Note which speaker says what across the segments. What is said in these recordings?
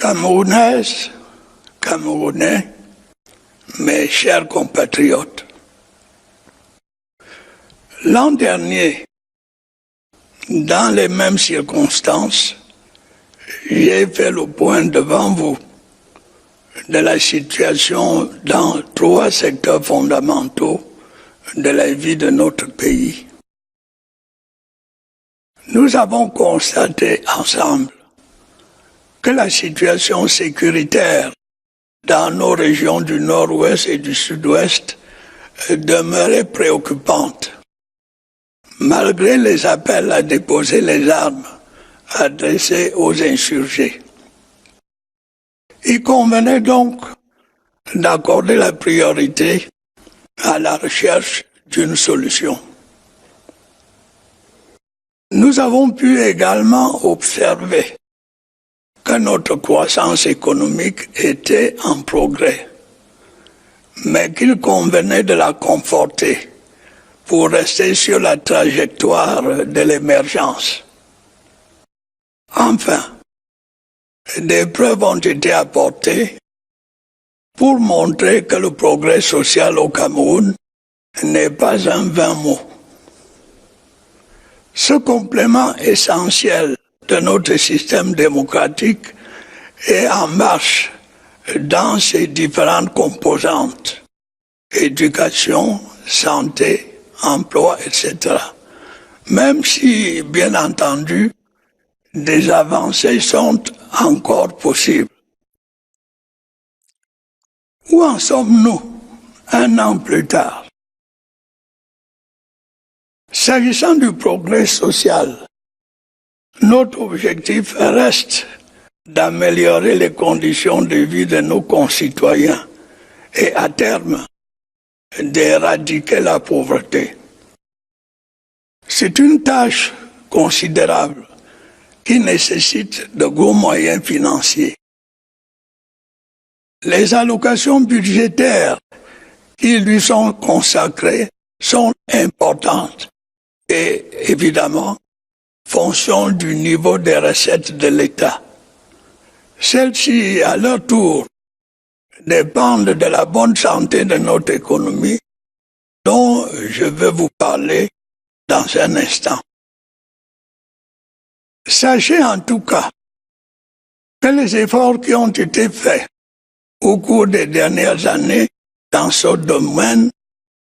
Speaker 1: Camerounaises, Camerounais, mes chers compatriotes, l'an dernier, dans les mêmes circonstances, j'ai fait le point devant vous de la situation dans 3 secteurs fondamentaux de la vie de notre pays. Nous avons constaté ensemble que la situation sécuritaire dans nos régions du nord-ouest et du sud-ouest demeurait préoccupante, malgré les appels à déposer les armes adressés aux insurgés. Il convenait donc d'accorder la priorité à la recherche d'une solution. Nous avons pu également observer que notre croissance économique était en progrès, mais qu'il convenait de la conforter pour rester sur la trajectoire de l'émergence. Enfin, des preuves ont été apportées pour montrer que le progrès social au Cameroun n'est pas un vain mot. Ce complément essentiel de notre système démocratique est en marche dans ses différentes composantes, éducation, santé, emploi, etc. Même si, bien entendu, des avancées sont encore possibles. Où en sommes-nous un an plus tard? S'agissant du progrès social, notre objectif reste d'améliorer les conditions de vie de nos concitoyens et, à terme, d'éradiquer la pauvreté. C'est une tâche considérable qui nécessite de gros moyens financiers. Les allocations budgétaires qui lui sont consacrées sont importantes et, évidemment, fonction du niveau des recettes de l'État. Celles-ci, à leur tour, dépendent de la bonne santé de notre économie, dont je vais vous parler dans un instant. Sachez en tout cas que les efforts qui ont été faits au cours des dernières années dans ce domaine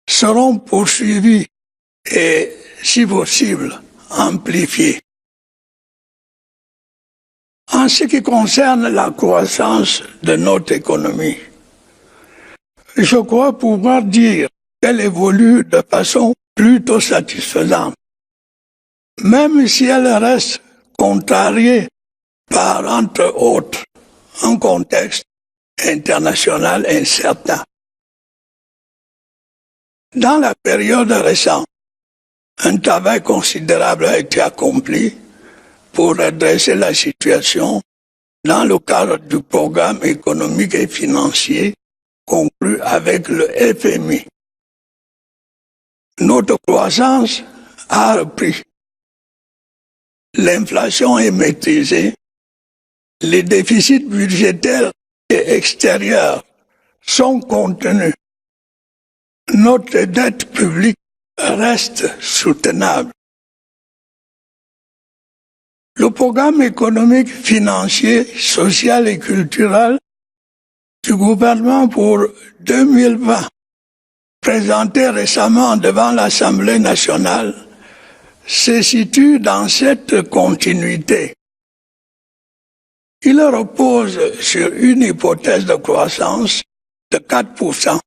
Speaker 1: seront poursuivis et, si possible, amplifiés. En ce qui concerne la croissance de notre économie, je crois pouvoir dire qu'elle évolue de façon plutôt satisfaisante, même si elle reste contrariée par, entre autres, un contexte international incertain. Dans la période récente, un travail considérable a été accompli pour redresser la situation dans le cadre du programme économique et financier conclu avec le FMI. Notre croissance a repris. L'inflation est maîtrisée. Les déficits budgétaires et extérieurs sont contenus. Notre dette publique reste soutenable. Le programme économique, financier, social et culturel du gouvernement pour 2020, présenté récemment devant l'Assemblée nationale, se situe dans cette continuité. Il repose sur une hypothèse de croissance de 4%,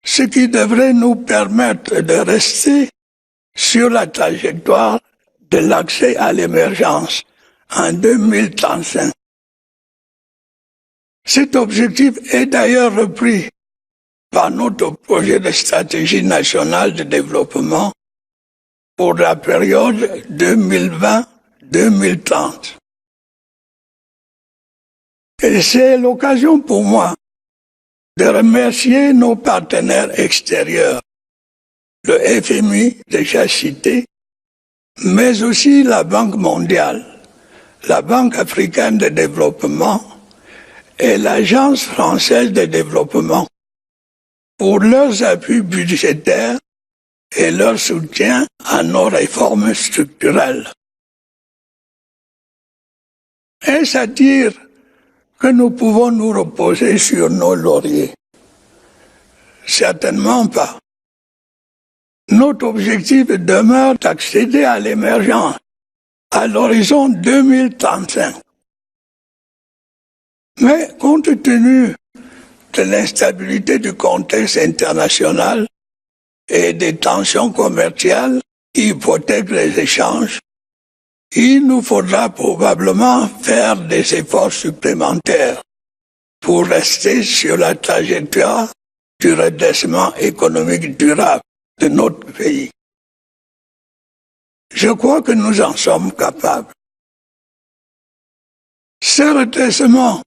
Speaker 1: ce qui devrait nous permettre de rester sur la trajectoire de l'accès à l'émergence en 2035. Cet objectif est d'ailleurs repris par notre projet de stratégie nationale de développement pour la période 2020-2030. Et c'est l'occasion pour moi de remercier nos partenaires extérieurs, le FMI déjà cité, mais aussi la Banque mondiale, la Banque africaine de développement et l'Agence française de développement pour leurs appuis budgétaires et leur soutien à nos réformes structurelles. Est-ce à dire que nous pouvons nous reposer sur nos lauriers? Certainement pas. Notre objectif demeure d'accéder à l'émergence à l'horizon 2035. Mais compte tenu de l'instabilité du contexte international et des tensions commerciales qui hypothèquent les échanges, il nous faudra probablement faire des efforts supplémentaires pour rester sur la trajectoire du redressement économique durable de notre pays. Je crois que nous en sommes capables. Ce redressement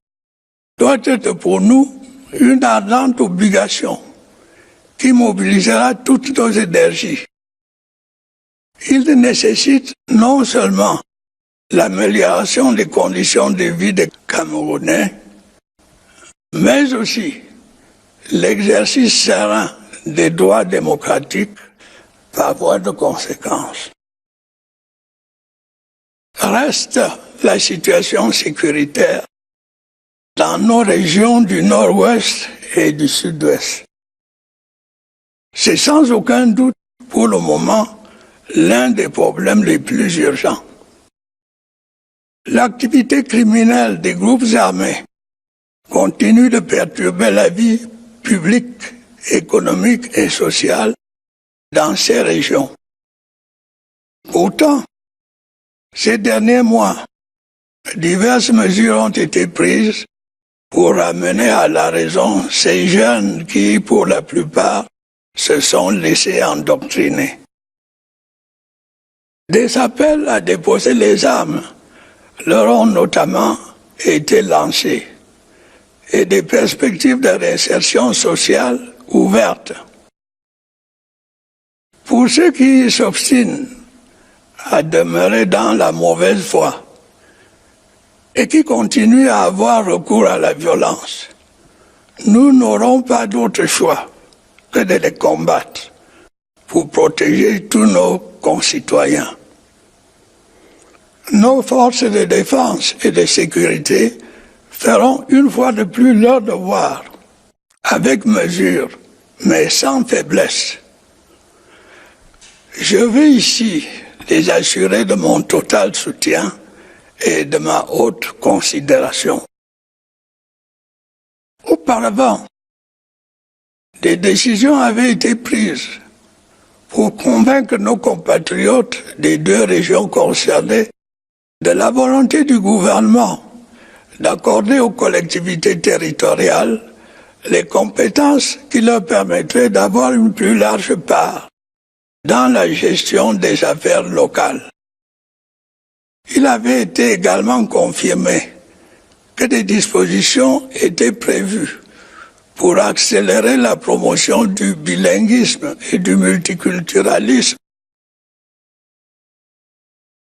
Speaker 1: doit être pour nous une ardente obligation qui mobilisera toutes nos énergies. Il nécessite non seulement l'amélioration des conditions de vie des Camerounais, mais aussi l'exercice serein des droits démocratiques par voie de conséquence. Reste la situation sécuritaire dans nos régions du nord-ouest et du sud-ouest. C'est sans aucun doute, pour le moment, l'un des problèmes les plus urgents. L'activité criminelle des groupes armés continue de perturber la vie publique, économique et sociale dans ces régions. Pourtant, ces derniers mois, diverses mesures ont été prises pour ramener à la raison ces jeunes qui, pour la plupart, se sont laissés endoctriner. Des appels à déposer les armes leur ont notamment été lancés et des perspectives de réinsertion sociale ouvertes. Pour ceux qui s'obstinent à demeurer dans la mauvaise foi et qui continuent à avoir recours à la violence, nous n'aurons pas d'autre choix que de les combattre pour protéger tous nos concitoyens. Nos forces de défense et de sécurité feront une fois de plus leur devoir, avec mesure, mais sans faiblesse. Je veux ici les assurer de mon total soutien et de ma haute considération. Auparavant, des décisions avaient été prises pour convaincre nos compatriotes des deux régions concernées de la volonté du gouvernement d'accorder aux collectivités territoriales les compétences qui leur permettraient d'avoir une plus large part dans la gestion des affaires locales. Il avait été également confirmé que des dispositions étaient prévues pour accélérer la promotion du bilinguisme et du multiculturalisme.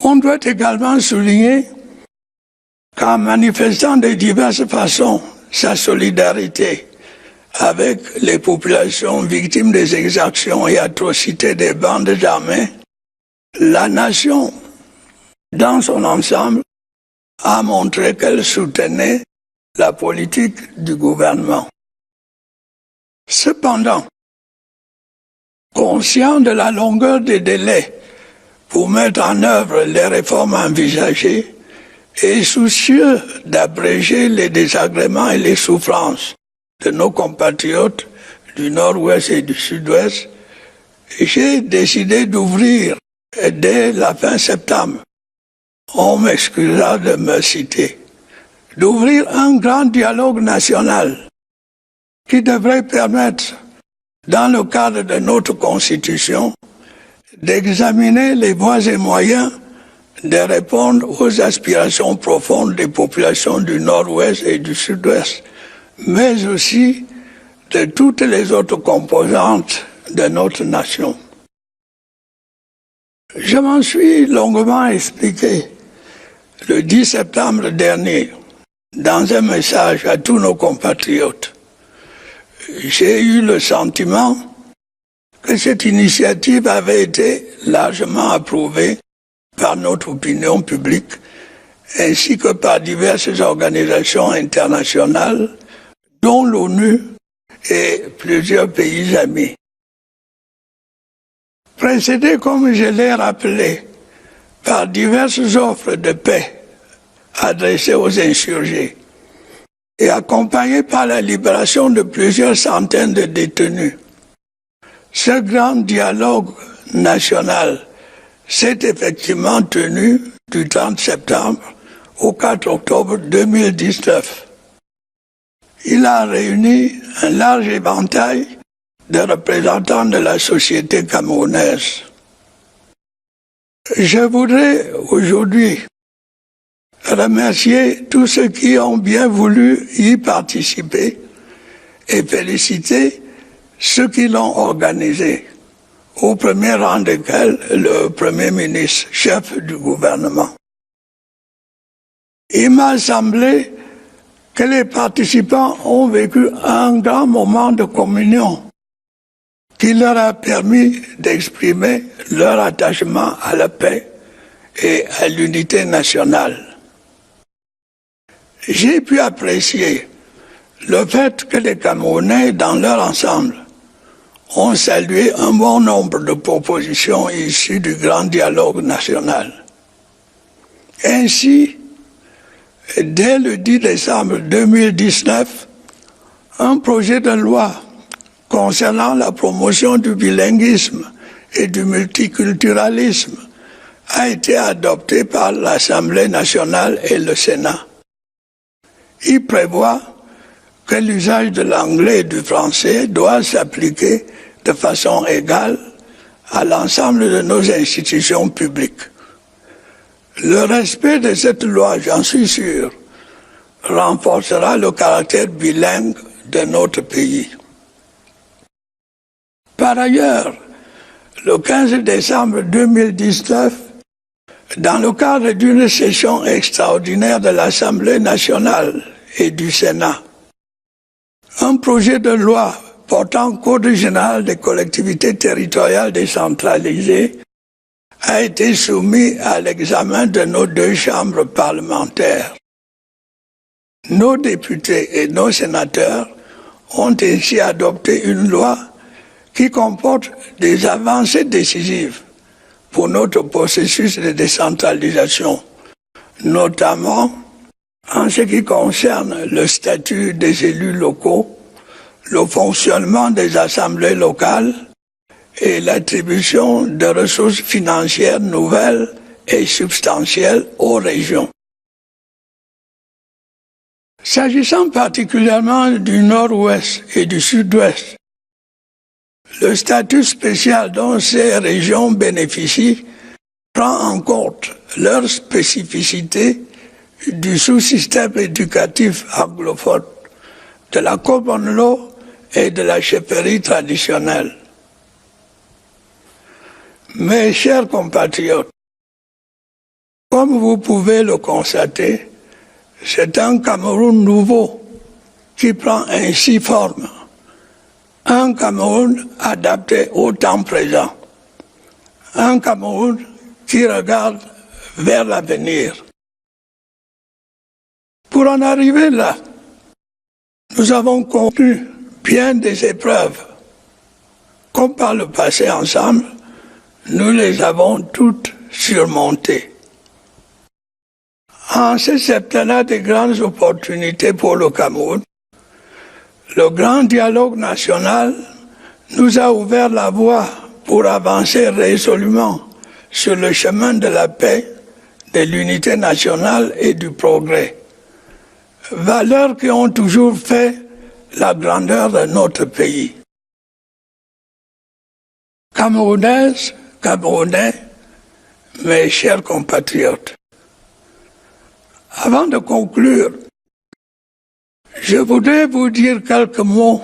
Speaker 1: On doit également souligner qu'en manifestant de diverses façons sa solidarité avec les populations victimes des exactions et atrocités des bandes armées, la nation, dans son ensemble, a montré qu'elle soutenait la politique du gouvernement. Cependant, conscient de la longueur des délais pour mettre en œuvre les réformes envisagées et soucieux d'abréger les désagréments et les souffrances de nos compatriotes du nord-ouest et du sud-ouest, j'ai décidé d'ouvrir dès la fin septembre, on m'excusera de me citer, d'ouvrir un grand dialogue national qui devrait permettre, dans le cadre de notre Constitution, d'examiner les voies et moyens de répondre aux aspirations profondes des populations du nord-ouest et du sud-ouest, mais aussi de toutes les autres composantes de notre nation. Je m'en suis longuement expliqué le 10 septembre dernier, dans un message à tous nos compatriotes, j'ai eu le sentiment que cette initiative avait été largement approuvée par notre opinion publique ainsi que par diverses organisations internationales, dont l'ONU et plusieurs pays amis. Précédé, comme je l'ai rappelé, par diverses offres de paix adressées aux insurgés et accompagné par la libération de plusieurs centaines de détenus, ce grand dialogue national s'est effectivement tenu du 30 septembre au 4 octobre 2019. Il a réuni un large éventail de représentants de la société camerounaise. Je voudrais aujourd'hui remercier tous ceux qui ont bien voulu y participer et féliciter ceux qui l'ont organisé, au premier rang desquels le Premier ministre, chef du gouvernement. Il m'a semblé que les participants ont vécu un grand moment de communion qui leur a permis d'exprimer leur attachement à la paix et à l'unité nationale. J'ai pu apprécier le fait que les Camerounais, dans leur ensemble, ont salué un bon nombre de propositions issues du grand dialogue national. Ainsi, dès le 10 décembre 2019, un projet de loi concernant la promotion du bilinguisme et du multiculturalisme a été adopté par l'Assemblée nationale et le Sénat. Il prévoit que l'usage de l'anglais et du français doit s'appliquer de façon égale à l'ensemble de nos institutions publiques. Le respect de cette loi, j'en suis sûr, renforcera le caractère bilingue de notre pays. Par ailleurs, le 15 décembre 2019, dans le cadre d'une session extraordinaire de l'Assemblée nationale et du Sénat, un projet de loi portant Code général des collectivités territoriales décentralisées a été soumis à l'examen de nos deux chambres parlementaires. Nos députés et nos sénateurs ont ainsi adopté une loi qui comporte des avancées décisives pour notre processus de décentralisation, notamment en ce qui concerne le statut des élus locaux, le fonctionnement des assemblées locales et l'attribution de ressources financières nouvelles et substantielles aux régions. S'agissant particulièrement du Nord-Ouest et du Sud-Ouest, le statut spécial dont ces régions bénéficient prend en compte leurs spécificités du sous-système éducatif anglophone, de la common law et de la chefferie traditionnelle. Mes chers compatriotes, comme vous pouvez le constater, c'est un Cameroun nouveau qui prend ainsi forme. Un Cameroun adapté au temps présent. Un Cameroun qui regarde vers l'avenir. Pour en arriver là, nous avons connu bien des épreuves. Comme par le passé ensemble, nous les avons toutes surmontées. En ce septennat de grandes opportunités pour le Cameroun, le grand dialogue national nous a ouvert la voie pour avancer résolument sur le chemin de la paix, de l'unité nationale et du progrès. Valeurs qui ont toujours fait la grandeur de notre pays. Camerounaises, Camerounais, mes chers compatriotes, avant de conclure, je voudrais vous dire quelques mots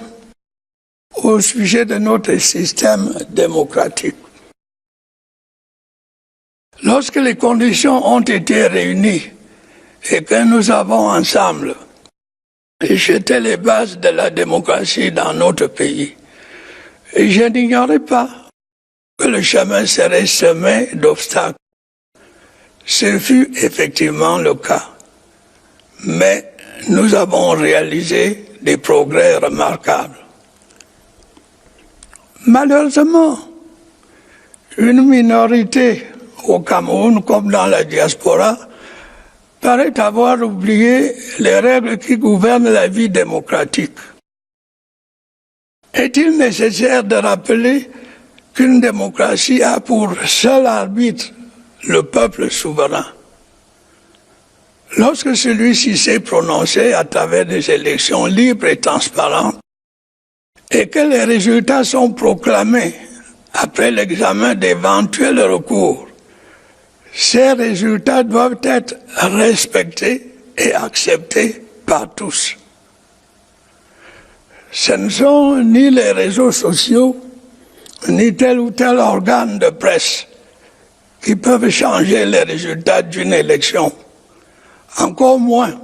Speaker 1: au sujet de notre système démocratique. Lorsque les conditions ont été réunies et que nous avons ensemble jeté les bases de la démocratie dans notre pays. Et je n'ignorais pas que le chemin serait semé d'obstacles. Ce fut effectivement le cas. Mais nous avons réalisé des progrès remarquables. Malheureusement, une minorité au Cameroun comme dans la diaspora paraît avoir oublié les règles qui gouvernent la vie démocratique. Est-il nécessaire de rappeler qu'une démocratie a pour seul arbitre le peuple souverain? Lorsque celui-ci s'est prononcé à travers des élections libres et transparentes et que les résultats sont proclamés après l'examen d'éventuels recours, ces résultats doivent être respectés et acceptés par tous. Ce ne sont ni les réseaux sociaux, ni tel ou tel organe de presse qui peuvent changer les résultats d'une élection. Encore moins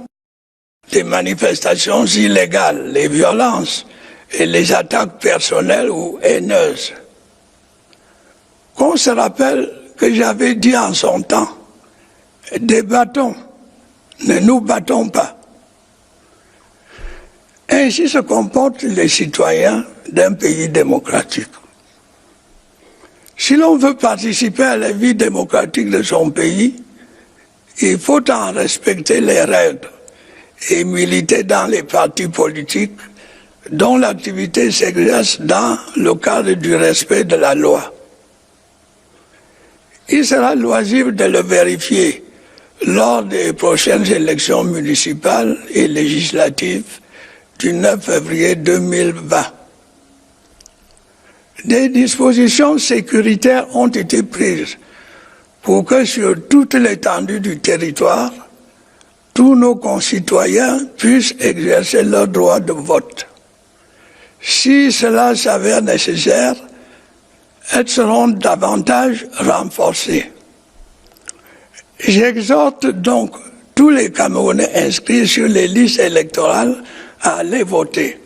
Speaker 1: les manifestations illégales, les violences et les attaques personnelles ou haineuses. Qu'on se rappelle que j'avais dit en son temps, débattons, ne nous battons pas. Ainsi se comportent les citoyens d'un pays démocratique. Si l'on veut participer à la vie démocratique de son pays, il faut en respecter les règles et militer dans les partis politiques dont l'activité s'exerce dans le cadre du respect de la loi. Il sera loisible de le vérifier lors des prochaines élections municipales et législatives du 9 février 2020. Des dispositions sécuritaires ont été prises pour que sur toute l'étendue du territoire, tous nos concitoyens puissent exercer leur droit de vote. Si cela s'avère nécessaire, elles seront davantage renforcées. J'exhorte donc tous les Camerounais inscrits sur les listes électorales à aller voter,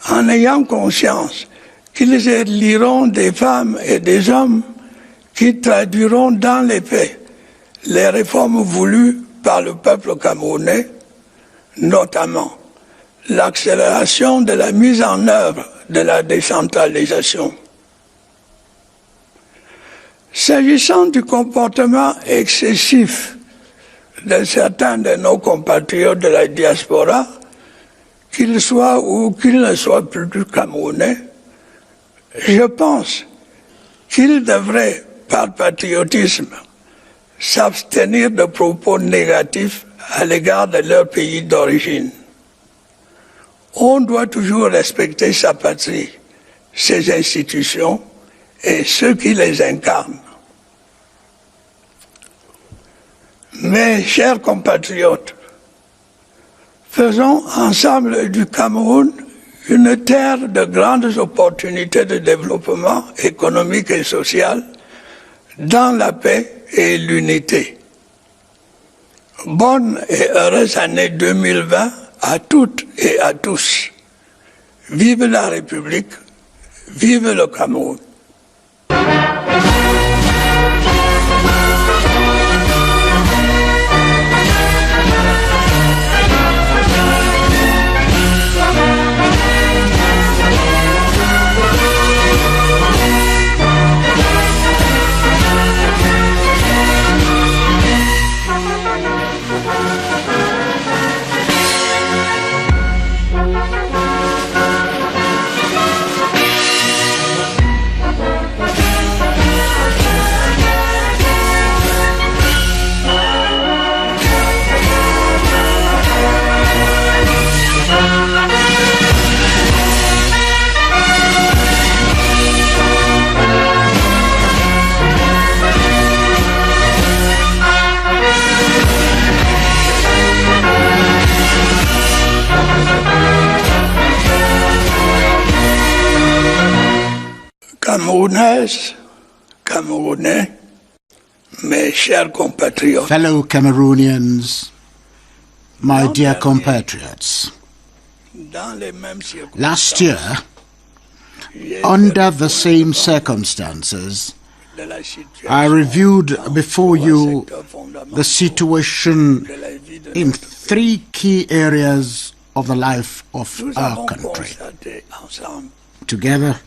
Speaker 1: en ayant conscience qu'ils éliront des femmes et des hommes qui traduiront dans les faits les réformes voulues par le peuple camerounais, notamment l'accélération de la mise en œuvre de la décentralisation. S'agissant du comportement excessif de certains de nos compatriotes de la diaspora, qu'ils soient ou qu'ils ne soient plus camerounais, je pense qu'ils devraient, par patriotisme, s'abstenir de propos négatifs à l'égard de leur pays d'origine. On doit toujours respecter sa patrie, ses institutions et ceux qui les incarnent. Mes chers compatriotes, faisons ensemble du Cameroun une terre de grandes opportunités de développement économique et social dans la paix et l'unité. Bonne et heureuse année 2020 à toutes et à tous. Vive la République, vive le Cameroun. Camerounaises, Camerounais, mes chers compatriotes.
Speaker 2: Fellow Cameroonians, My dear compatriots, last year, under the same circumstances, I reviewed before you the situation in 3 key areas of the life of our country. Together,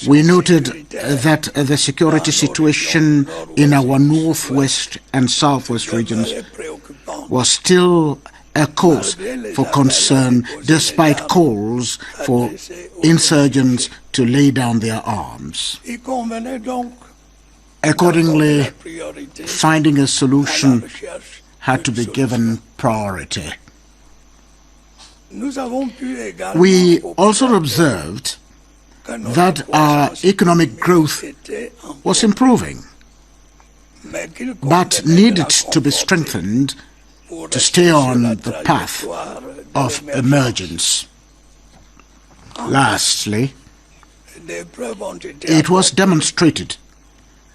Speaker 2: we noted that the security situation in our northwest and southwest regions was still a cause for concern despite calls for insurgents to lay down their arms. Accordingly, finding a solution had to be given priority. We also observed that our economic growth was improving, but needed to be strengthened to stay on the path of emergence. Lastly, it was demonstrated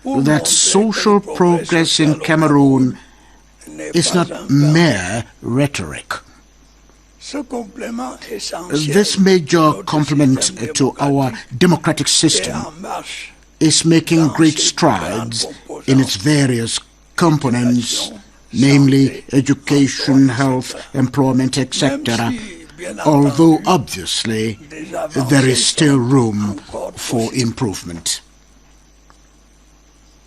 Speaker 2: that social progress in Cameroon is not mere rhetoric. This major complement to our democratic system is making great strides in its various components, namely education, health, employment, etc., although obviously there is still room for improvement.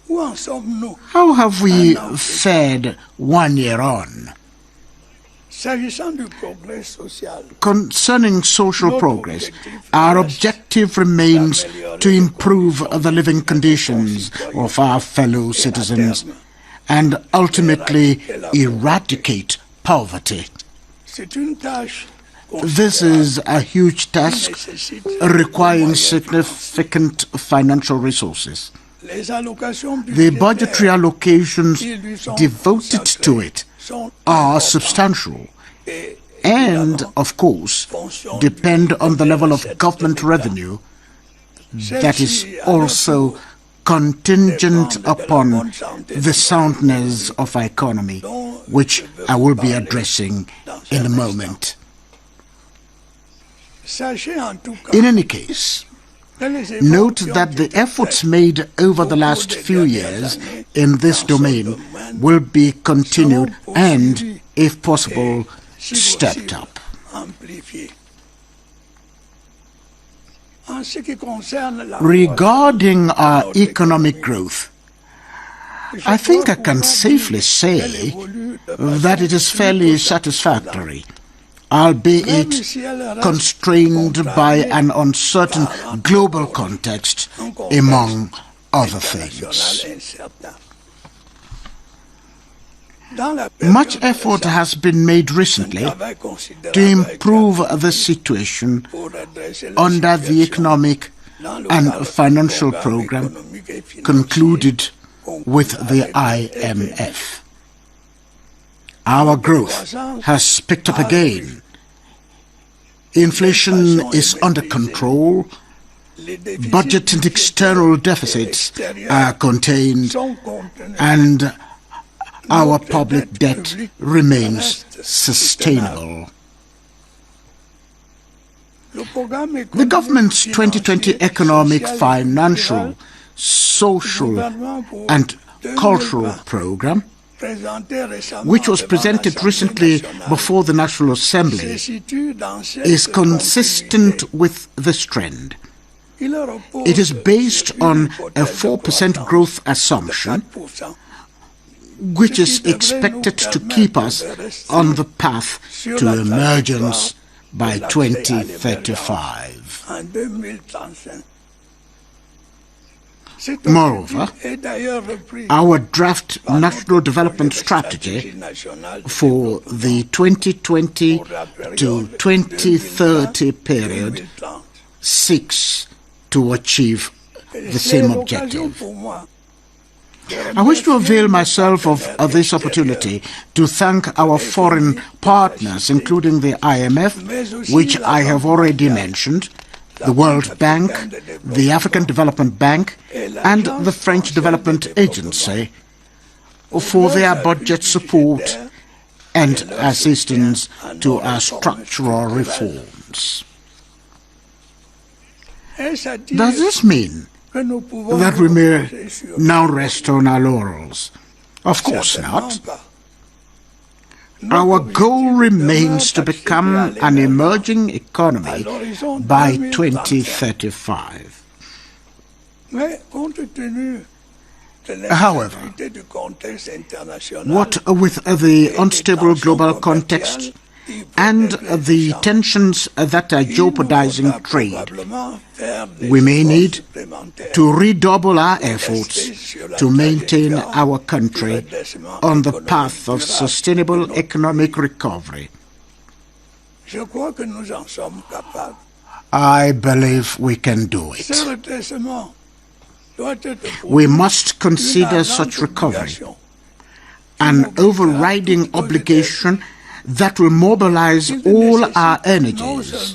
Speaker 2: How have we fared 1 year on? Concerning social progress, our objective remains to improve the living conditions of our fellow citizens and ultimately eradicate poverty. This is a huge task requiring significant financial resources. The budgetary allocations devoted to it are substantial and, of course, depend on the level of government revenue that is also contingent upon the soundness of our economy, which I will be addressing in a moment. In any case, note that the efforts made over the last few years in this domain will be continued and, if possible, stepped up. Regarding our economic growth, I think I can safely say that it is fairly satisfactory, albeit constrained by an uncertain global context, among other things. Much effort has been made recently to improve the situation under the economic and financial program concluded with the IMF. Our growth has picked up again. Inflation is under control. Budget and external deficits are contained, and our public debt remains sustainable. The government's 2020 economic, financial, social and cultural program, which was presented recently before the National Assembly, is consistent with this trend. It is based on a 4% growth assumption, which is expected to keep us on the path to emergence by 2035. Moreover, our draft National Development Strategy for the 2020 to 2030 period seeks to achieve the same objective. I wish to avail myself of this opportunity to thank our foreign partners, including the IMF, which I have already mentioned, the World Bank, the African Development Bank, and the French Development Agency, for their budget support and assistance to our structural reforms. Does this mean that we may now rest on our laurels? Of course not. Our goal remains to become an emerging economy by 2035. However, what with the unstable global context and the tensions that are jeopardizing trade, we may need to redouble our efforts to maintain our country on the path of sustainable economic recovery. I believe we can do it. We must consider such recovery an overriding obligation that will mobilize all our energies.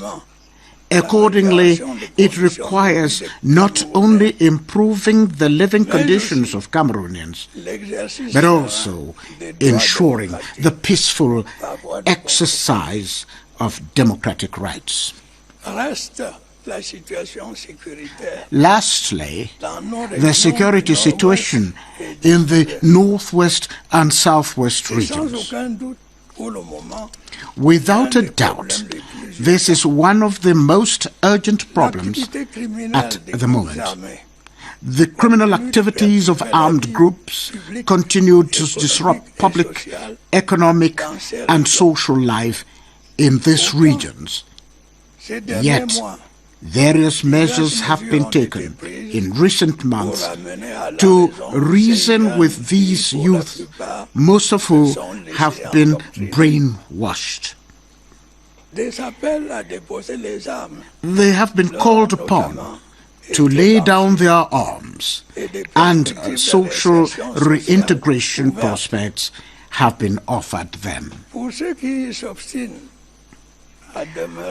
Speaker 2: Accordingly, it requires not only improving the living conditions of Cameroonians, but also ensuring the peaceful exercise of democratic rights. Lastly, the security situation in the northwest and southwest regions. Without a doubt, this is one of the most urgent problems at the moment. The criminal activities of armed groups continue to disrupt public, economic, and social life in these regions. Yet, various measures have been taken in recent months to reason with these youth, most of whom have been brainwashed. They have been called upon to lay down their arms, and social reintegration prospects have been offered them.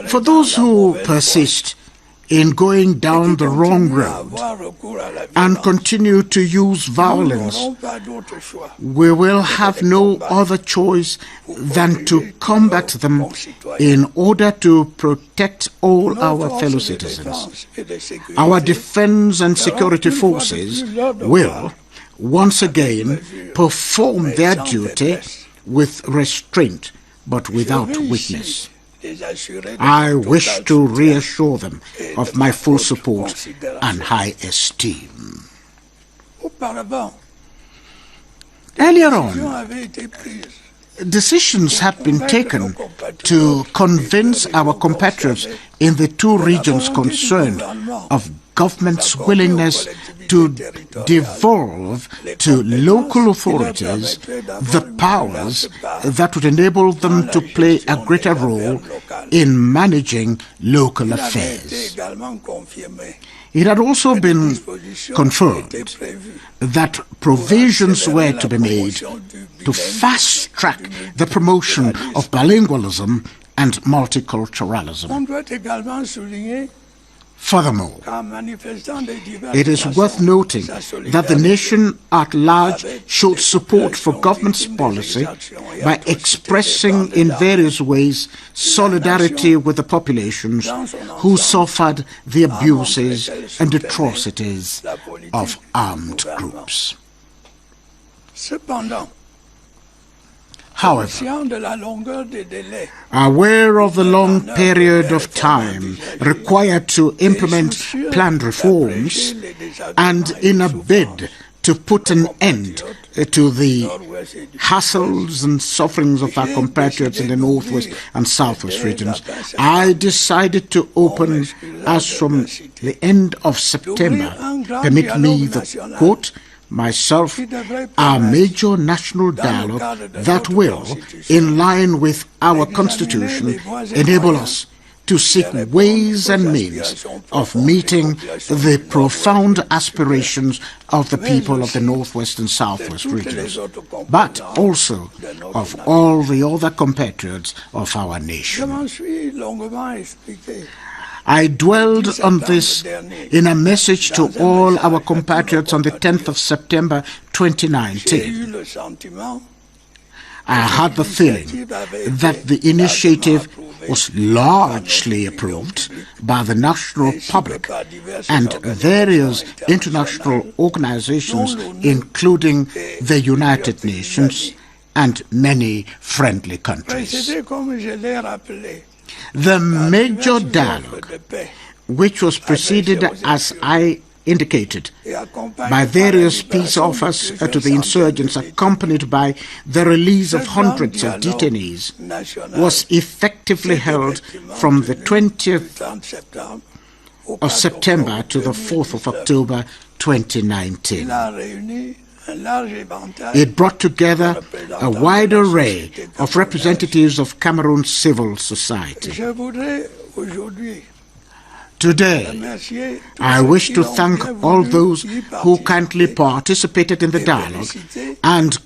Speaker 2: For those who persist in going down the wrong road and continue to use violence, we will have no other choice than to combat them in order to protect all our fellow citizens. Our defense and security forces will once again perform their duty with restraint but without weakness. I wish to reassure them of my full support and high esteem. Earlier on, decisions have been taken to convince our compatriots in the two regions concerned of government's willingness to devolve to local authorities the powers that would enable them to play a greater role in managing local affairs. It had also been confirmed that provisions were to be made to fast-track the promotion of bilingualism and multiculturalism. Furthermore, it is worth noting that the nation at large showed support for government's policy by expressing in various ways solidarity with the populations who suffered the abuses and atrocities of armed groups. However, aware of the long period of time required to implement planned reforms, and in a bid to put an end to the hassles and sufferings of our compatriots in the northwest and southwest regions, I decided to open, as from the end of September, permit me the quote, myself, our major national dialogue that will, in line with our Constitution, enable us to seek ways and means of meeting the profound aspirations of the people of the northwest and southwest regions, but also of all the other compatriots of our nation. I dwelled on this in a message to all our compatriots on the 10th of September 2019. I had the feeling that the initiative was largely approved by the national public and various international organizations, including the United Nations and many friendly countries. The major dialogue, which was preceded, as I indicated, by various peace offers to the insurgents, accompanied by the release of hundreds of detainees, was effectively held from the 20th of September to the 4th of October 2019. It brought together a wide array of representatives of Cameroon's civil society. Today, I wish to thank all those who kindly participated in the dialogue and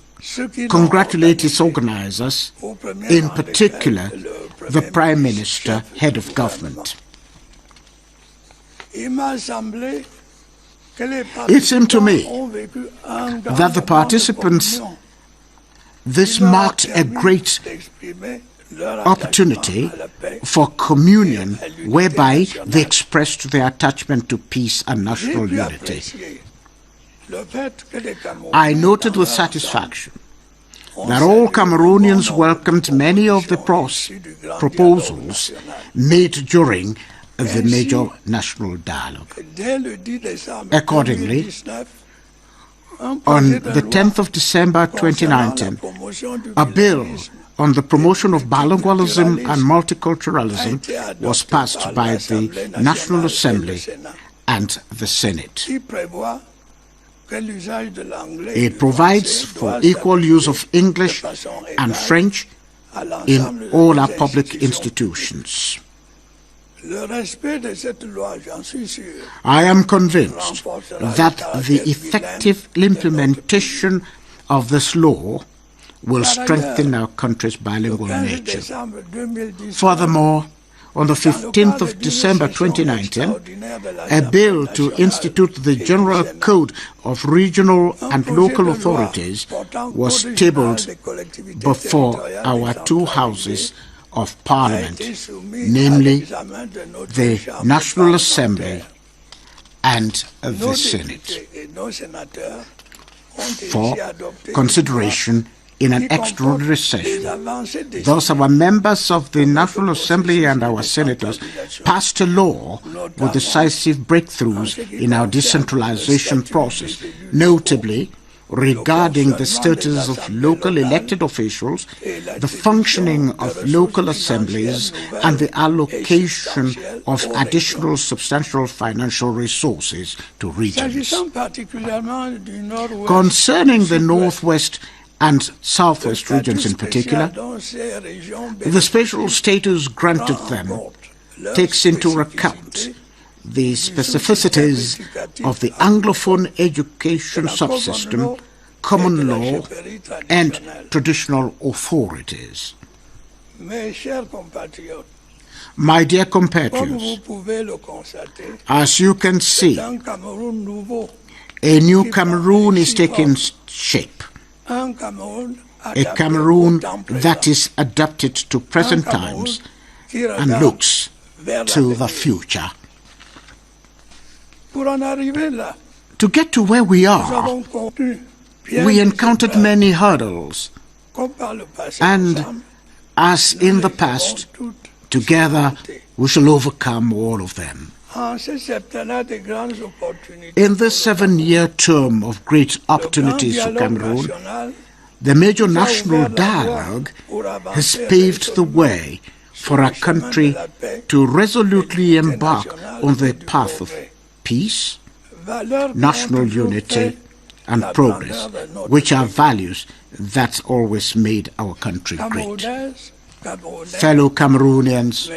Speaker 2: congratulate its organizers, in particular the Prime Minister, head of government. It seemed to me that the participants, this marked a great opportunity for communion whereby they expressed their attachment to peace and national unity. I noted with satisfaction that all Cameroonians welcomed many of the proposals made during the major national dialogue. Accordingly, on the 10th of December 2019, a bill on the promotion of bilingualism and multiculturalism was passed by the National Assembly and the Senate. It provides for equal use of English and French in all our public institutions. I am convinced that the effective implementation of this law will strengthen our country's bilingual nature. Furthermore, on the 15th of December 2019, a bill to institute the General Code of Regional and Local Authorities was tabled before our two houses of Parliament, namely the National Assembly and the Senate, for consideration in an extraordinary session. Thus, our members of the National Assembly and our senators passed a law with decisive breakthroughs in our decentralization process, notably regarding the status of local elected officials, the functioning of local assemblies, and the allocation of additional substantial financial resources to regions. Concerning the Northwest and Southwest regions in particular, the special status granted them takes into account the specificities of the Anglophone education subsystem, common law, and traditional authorities. My dear compatriots, as you can see, a new Cameroon is taking shape. A Cameroon that is adapted to present times and looks to the future. To get to where we are, we encountered many hurdles, and as in the past, together we shall overcome all of them. In this 7-year term of great opportunities for Cameroon, the major national dialogue has paved the way for our country to resolutely embark on the path of peace, national unity, and progress, which are values that always made our country great. Fellow Cameroonians,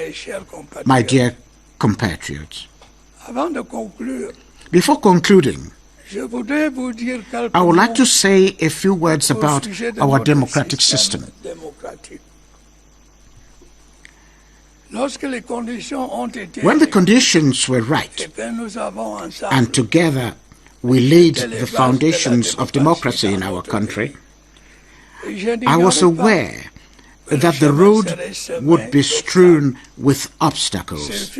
Speaker 2: my dear compatriots, before concluding, I would like to say a few words about our democratic system. When the conditions were right, and together we laid the foundations of democracy in our country, I was aware that the road would be strewn with obstacles.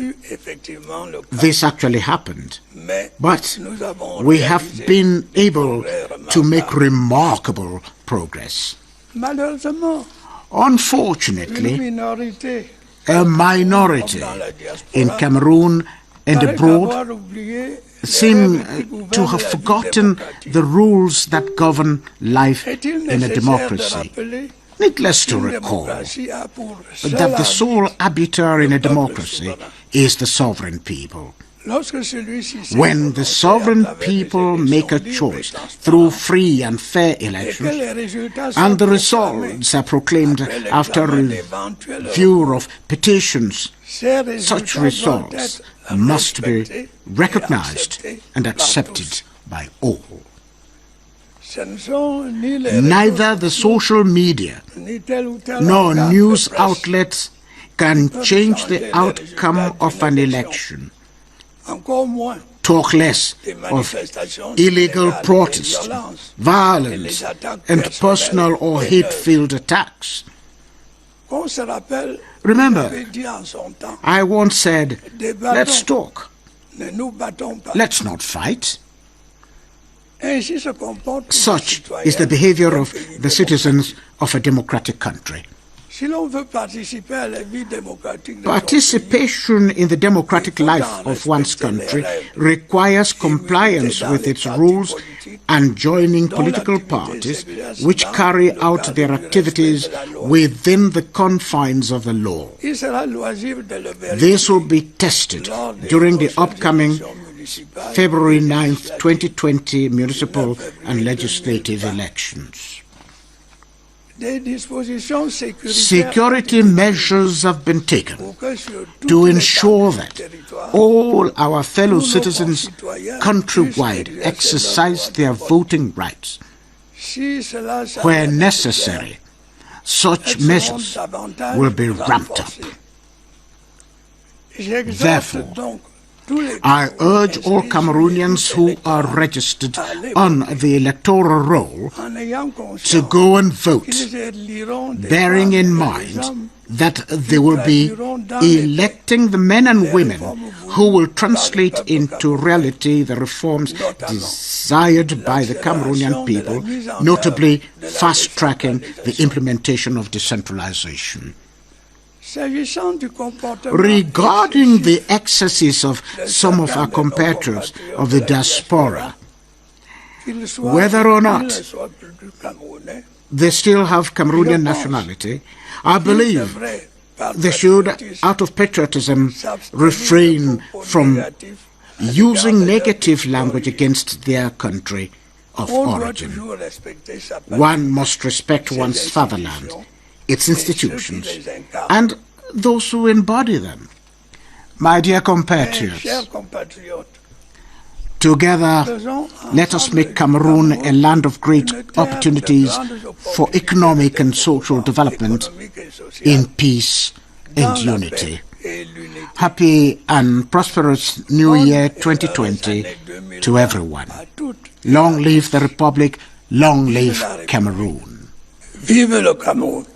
Speaker 2: This actually happened, but we have been able to make remarkable progress. Unfortunately, a minority in Cameroon and abroad seem to have forgotten the rules that govern life in a democracy. Needless to recall that the sole arbiter in a democracy is the sovereign people. When the sovereign people make a choice through free and fair elections, and the results are proclaimed after review of petitions, such results must be recognized and accepted by all. Neither the social media nor news outlets can change the outcome of an election. Talk less of illegal protests, violence, and personal or hate-filled attacks. Remember, I once said, let's talk, let's not fight. Such is the behavior of the citizens of a democratic country. Participation in the democratic life of one's country requires compliance with its rules and joining political parties which carry out their activities within the confines of the law. This will be tested during the upcoming February 9th, 2020 municipal and legislative elections. Security measures have been taken to ensure that all our fellow citizens countrywide exercise their voting rights. Where necessary, such measures will be ramped up. Therefore, I urge all Cameroonians who are registered on the electoral roll to go and vote, bearing in mind that they will be electing the men and women who will translate into reality the reforms desired by the Cameroonian people, notably fast-tracking the implementation of decentralization. Regarding the excesses of some of our compatriots of the diaspora, whether or not they still have Cameroonian nationality, I believe they should, out of patriotism, refrain from using negative language against their country of origin. One must respect one's fatherland, its institutions, and those who embody them. My dear compatriots, together let us make Cameroon a land of great opportunities for economic and social development in peace and unity. Happy and prosperous New Year 2020 to everyone. Long live the Republic, long live Cameroon.
Speaker 1: Vive le Cameroun!